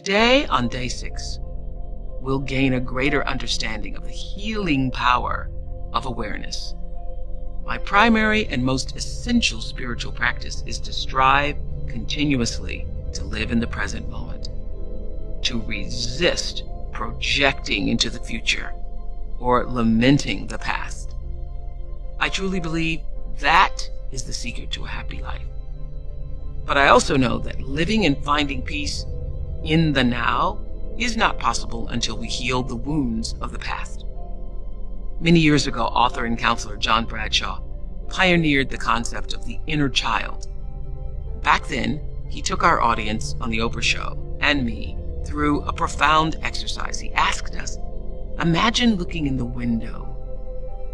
Today, on day 6, we'll gain a greater understanding of the healing power of awareness. My primary and most essential spiritual practice is to strive continuously to live in the present moment, to resist projecting into the future or lamenting the past. I truly believe that is the secret to a happy life. But I also know that living and finding peace in the now is not possible until we heal the wounds of the past. Many years ago, author and counselor John Bradshaw pioneered the concept of the inner child. Back then, he took our audience on The Oprah Show and me through a profound exercise. He asked us, imagine looking in the window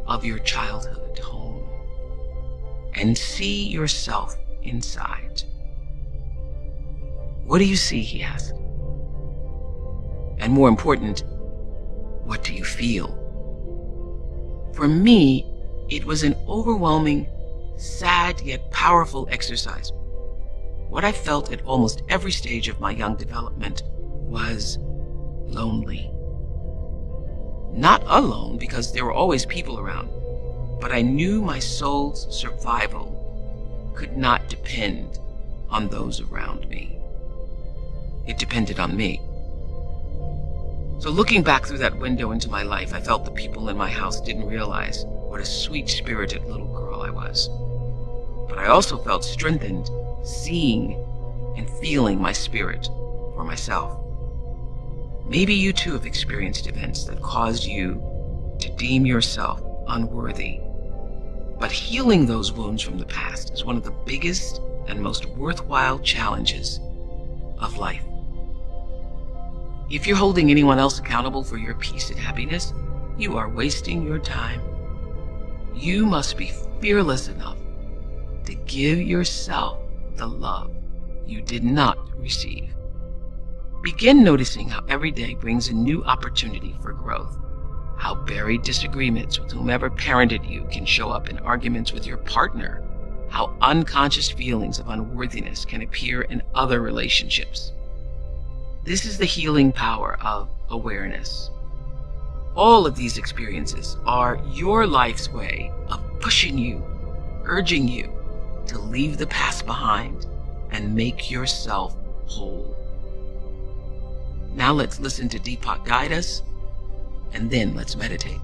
of your childhood home and see yourself inside. What do you see, he asked. And more important, what do you feel? For me, it was an overwhelming, sad yet powerful exercise. What I felt at almost every stage of my young development was lonely. Not alone, because there were always people around, but I knew my soul's survival could not depend on those around me. It depended on me. So looking back through that window into my life, I felt the people in my house didn't realize what a sweet-spirited little girl I was. But I also felt strengthened seeing and feeling my spirit for myself. Maybe you too have experienced events that caused you to deem yourself unworthy. But healing those wounds from the past is one of the biggest and most worthwhile challenges of life. If you're holding anyone else accountable for your peace and happiness, you are wasting your time. You must be fearless enough to give yourself the love you did not receive. Begin noticing how every day brings a new opportunity for growth, how buried disagreements with whomever parented you can show up in arguments with your partner, how unconscious feelings of unworthiness can appear in other relationships. This is the healing power of awareness. All of these experiences are your life's way of pushing you, urging you to leave the past behind and make yourself whole. Now let's listen to Deepak guide us, and then let's meditate.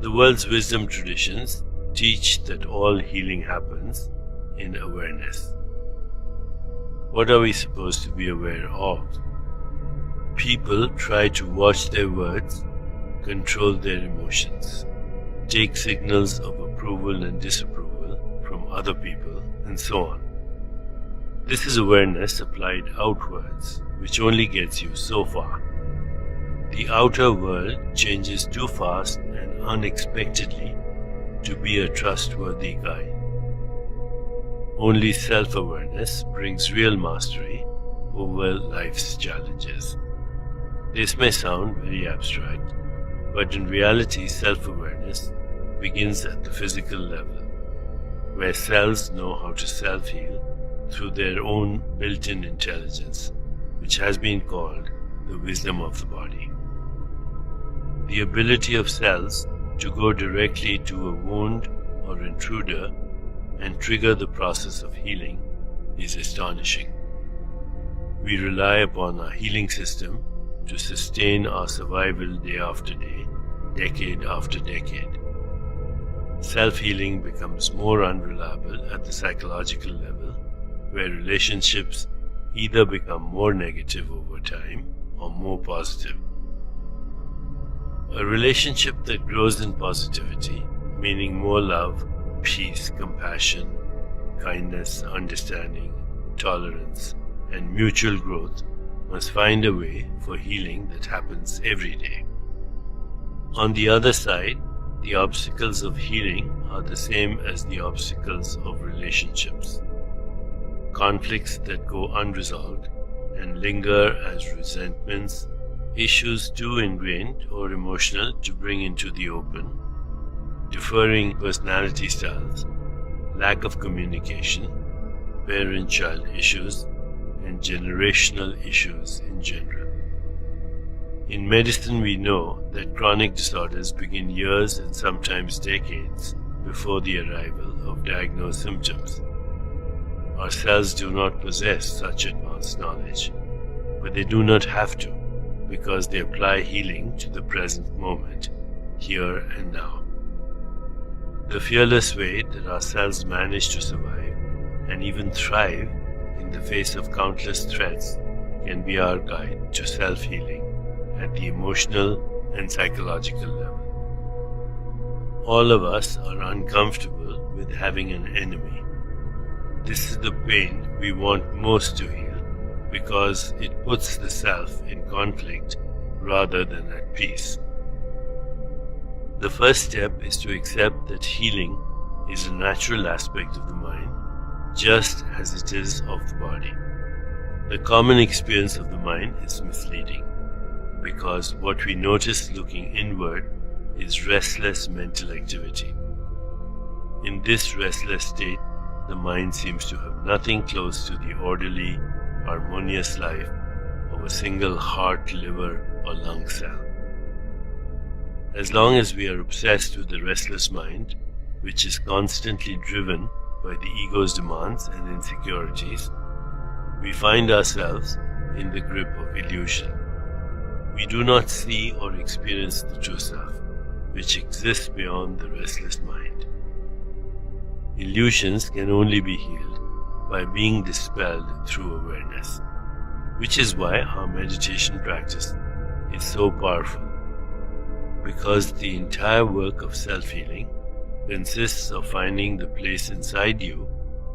The world's wisdom traditions teach that all healing happens in awareness. What are we supposed to be aware of? People try to watch their words, control their emotions, take signals of approval and disapproval from other people, and so on. This is awareness applied outwards, which only gets you so far. The outer world changes too fast and unexpectedly to be a trustworthy guide. Only self-awareness brings real mastery over life's challenges. This may sound very abstract, but in reality, self-awareness begins at the physical level, where cells know how to self-heal through their own built-in intelligence, which has been called the wisdom of the body. The ability of cells to go directly to a wound or intruder and trigger the process of healing is astonishing. We rely upon our healing system to sustain our survival day after day, decade after decade. Self-healing becomes more unreliable at the psychological level, where relationships either become more negative over time or more positive. A relationship that grows in positivity, meaning more love, peace, compassion, kindness, understanding, tolerance, and mutual growth, must find a way for healing that happens every day. On the other side, The obstacles of healing are the same as the obstacles of relationships. Conflicts that go unresolved and linger as resentments, issues too ingrained or emotional to bring into the open, differing personality styles, lack of communication, parent-child issues, and generational issues in general. In medicine, we know that chronic disorders begin years and sometimes decades before the arrival of diagnosed symptoms. Our cells do not possess such advanced knowledge, but they do not have to, because they apply healing to the present moment, here and now. The fearless way that our cells manage to survive and even thrive in the face of countless threats can be our guide to self-healing at the emotional and psychological level. All of us are uncomfortable with having an enemy. This is the pain we want most to heal because it puts the self in conflict rather than at peace. The first step is to accept that healing is a natural aspect of the mind, just as it is of the body. The common experience of the mind is misleading, because what we notice looking inward is restless mental activity. In this restless state, the mind seems to have nothing close to the orderly, harmonious life of a single heart, liver, or lung cell. As long as we are obsessed with the restless mind, which is constantly driven by the ego's demands and insecurities, we find ourselves in the grip of illusion. We do not see or experience the true self, which exists beyond the restless mind. Illusions can only be healed by being dispelled through awareness, which is why our meditation practice is so powerful, because the entire work of self-healing consists of finding the place inside you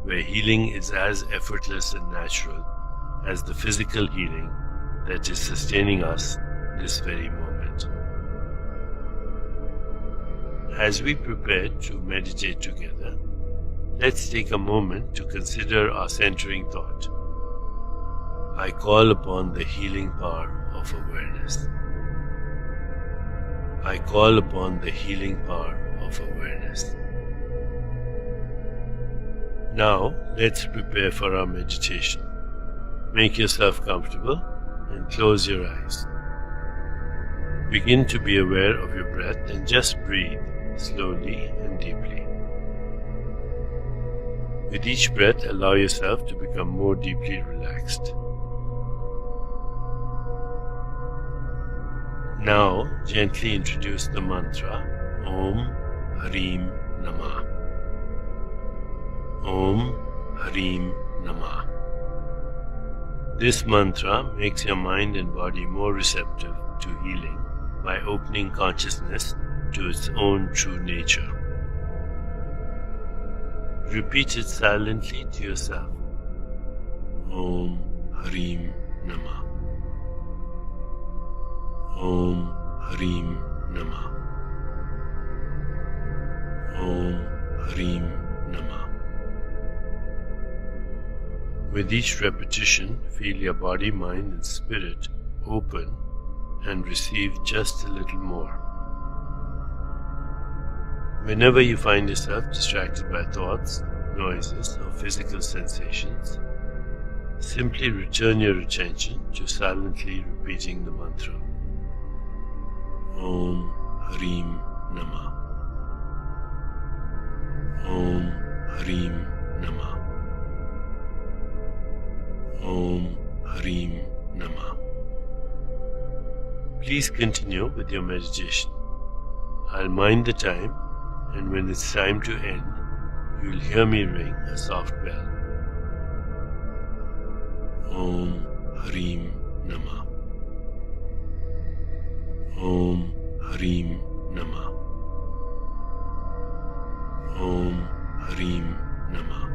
where healing is as effortless and natural as the physical healing that is sustaining us this very moment. As we prepare to meditate together, let's take a moment to consider our centering thought. I call upon the healing power of awareness. I call upon the healing power of awareness. Now, let's prepare for our meditation. Make yourself comfortable and close your eyes. Begin to be aware of your breath and just breathe slowly and deeply. With each breath, allow yourself to become more deeply relaxed. Now, gently introduce the mantra Om Harim Namah. Om Harim Namah. This mantra makes your mind and body more receptive to healing by opening consciousness to its own true nature. Repeat it silently to yourself. Om Harim Namah. Om Harim Namah. Om Harim Namah. With each repetition, feel your body, mind, and spirit open and receive just a little more. Whenever you find yourself distracted by thoughts, noises, or physical sensations, simply return your attention to silently repeating the mantra. Om Harim Namah. Om Harim Namah. Om Harim Namah. Please continue with your meditation. I'll mind the time, and when it's time to end, you'll hear me ring a soft bell. Om Harim Namah. Om Harim Namah. Om Harim Namah.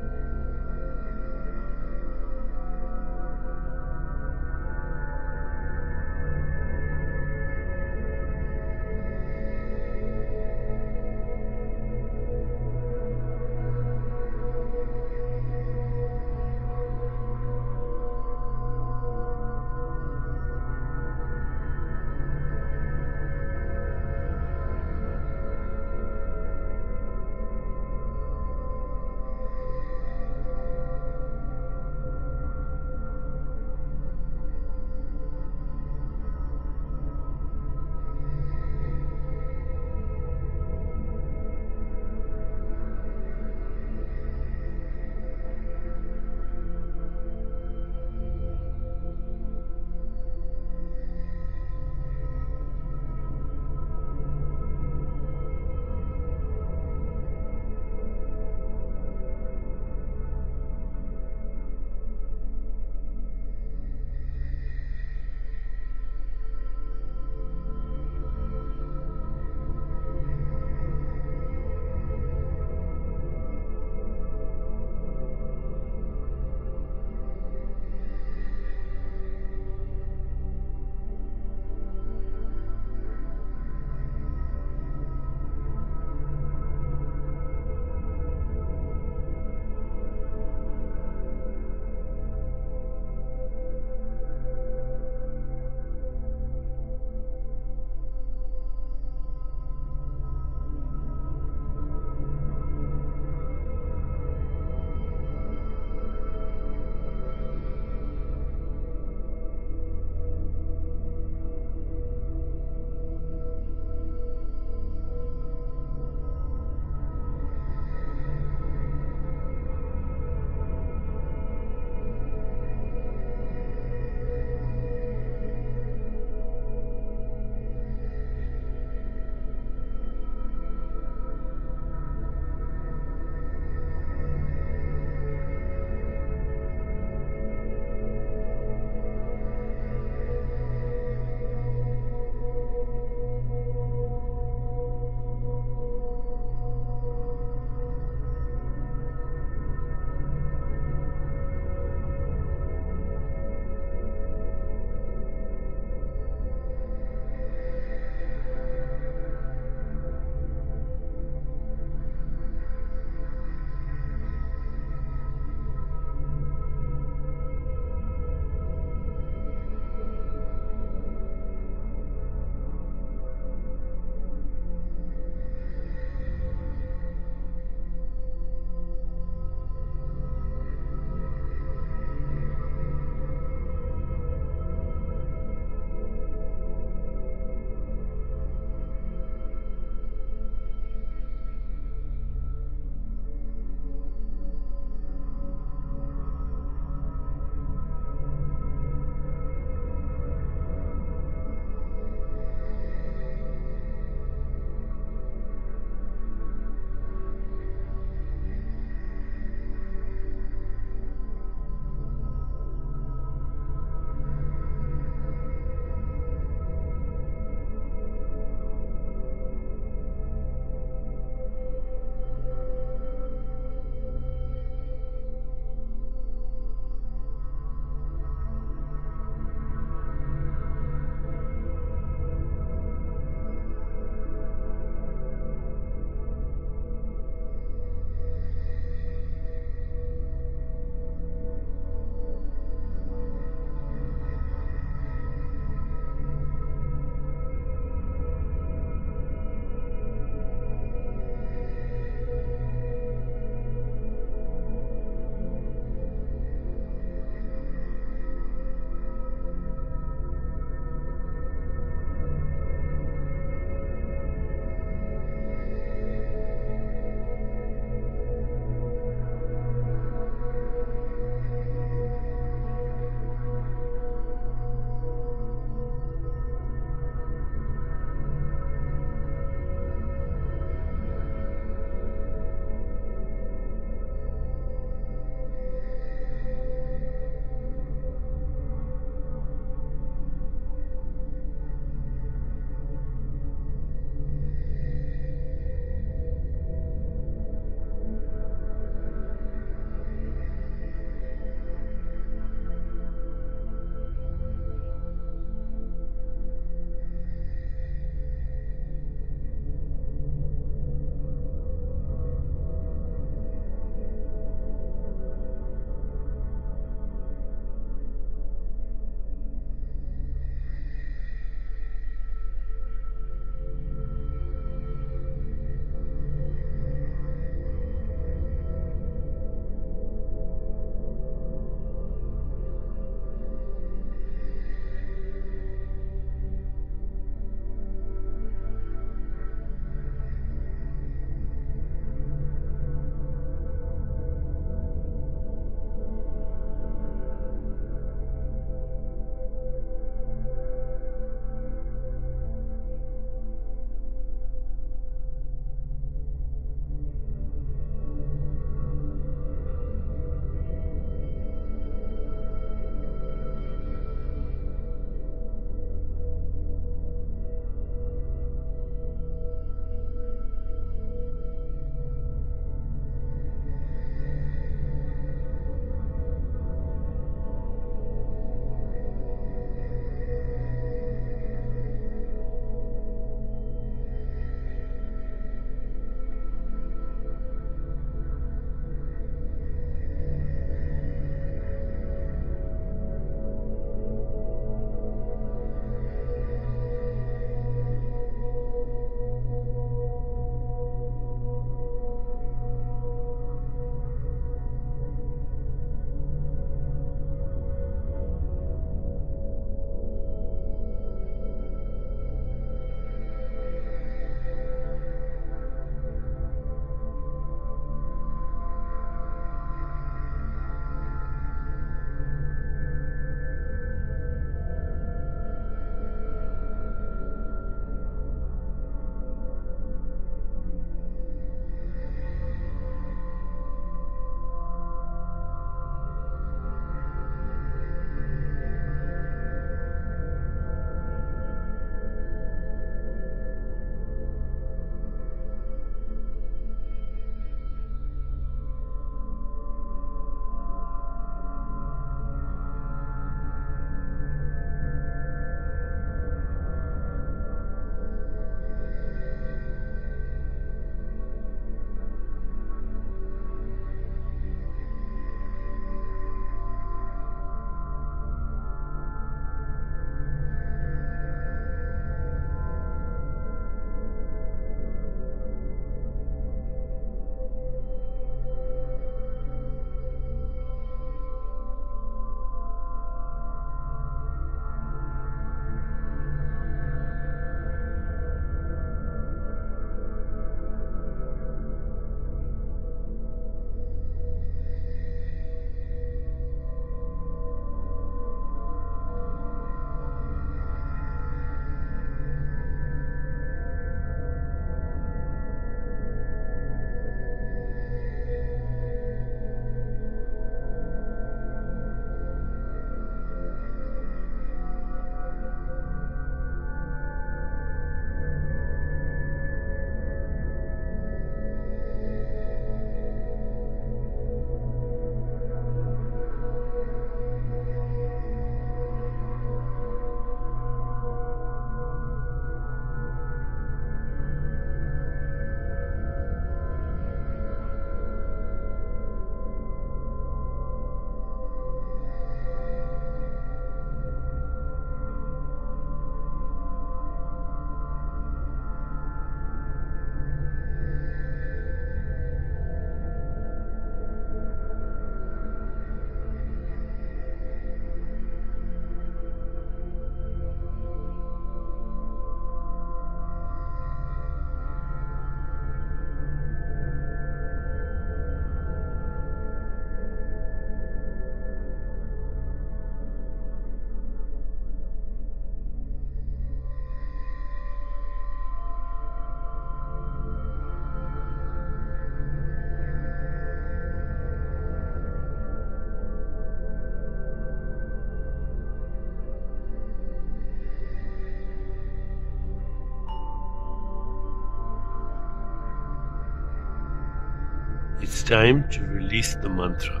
It's time to release the mantra.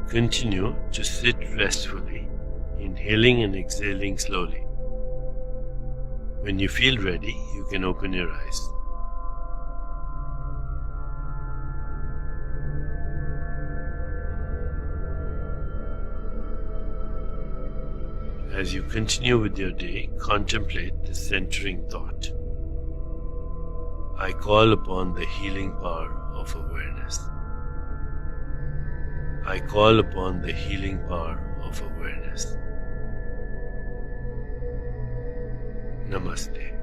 Continue to sit restfully, inhaling and exhaling slowly. When you feel ready, you can open your eyes. As you continue with your day, contemplate the centering thought. I call upon the healing power of awareness. I call upon the healing power of awareness. Namaste.